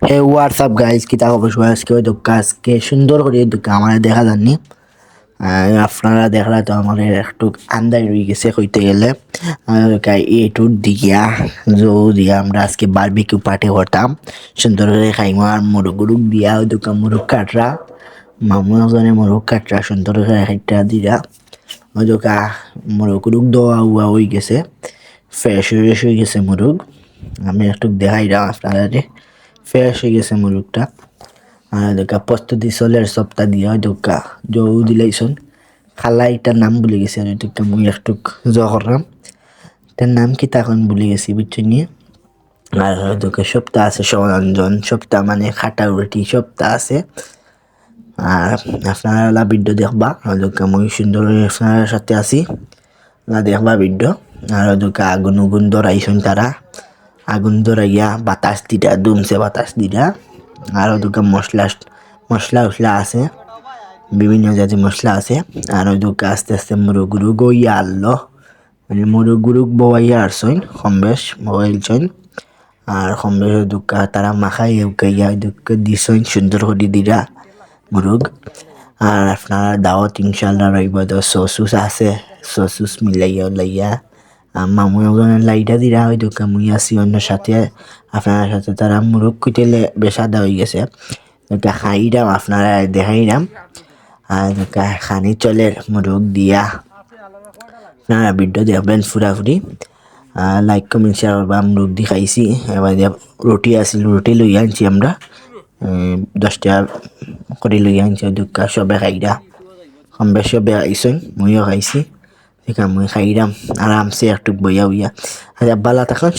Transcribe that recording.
হে WhatsApp guys কিতা খবর সবাই আজকে হয়তো আজকে সুন্দর করে আমার দেখা যাননি আপনারা দেখলা তো আমার একটু আন্দাজ রয়ে গেছে হইতে গেলে এটুর দিয়া জো দিয়া আমরা আজকে বারবিকিউ পার্টি করতাম সুন্দর করে খাইমো আর মোরগ দিয়া ওই দোকান মোরগ কাটরা মামু একজনে মোরগ কাটরা সুন্দর করে একটা দিয়া ওই দোকা মোরগ দেওয়া উয়া হয়ে গেছে ফ্রেশ হয়ে গেছে মোরগ আমি একটু দেখাইলাম আপনারা ফ্রেশ হয়ে গেছে মুরগটা আর দেখা প্রস্তুতি চলের সপ্তাহ দিয়ে দেখা জৌ দিলাইছন খালা এটার নাম ভুলে গেছি আর এটা মুই একটু করলাম এটার নাম কি তখন ভুলে গেছি বুঝছো নিয়ে আর দেখা সপ্তাহ আছে সরঞ্জন সপ্তাহ মানে খাটা রুটি সপ্তাহ আছে আর আপনারা ভিডিও দেখবা দেখা মুই সুন্দর আপনার সাথে আছি না দেখবা ভিডিও আর দেখা আগুন উগুন ধরাইছন তারা আগুন ধরাইয়া বাতাস দিটা দুমছে বাতাস দিটা আরও দুটো মশলা উশলা আছে বিভিন্ন জাতির মশলা আছে আর ওই দুটো আস্তে আস্তে মুরগুরু গইয়া আনলো মানে মুরগুরুক বইয়া আসছেন কমবেশ বইলছেন আর কমবেশ দুকা তারা মাখাই উকাইয়া দুঃখ দিছেন সুন্দর করে দিরা মুরগ আর আপনারা দাওয়াত ইনশাল্লাহ রইব তো সসুস আছে সসুস মিলাইয়া লাইয়া মামু একজনের লাইটা দিরা হয় দুঃখ মুই আসি অন্য সাথে আপনার সাথে তারা মুরগ কুইটেলে বেসাদা হয়ে গেছে এটা খাইরাম আপনারা দেখাইরাম আর খানি চলের মুরগ দিয়া আপনারা ভিডিও দেখবেন ফুরাফুরি লাইক কমেন্ট শেয়ার করবা মুরগ দি খাইছি এবার রুটি আসিল রুটি লই আনছি আমরা 10টা করে লই আনছি দুঃখা সবে খাইরা কম বেশ সবে খাইছেন মুইও খাইছি ঠিক মুই খাইরাম আরামসে একটু বইয়া উইয়া বালা তখন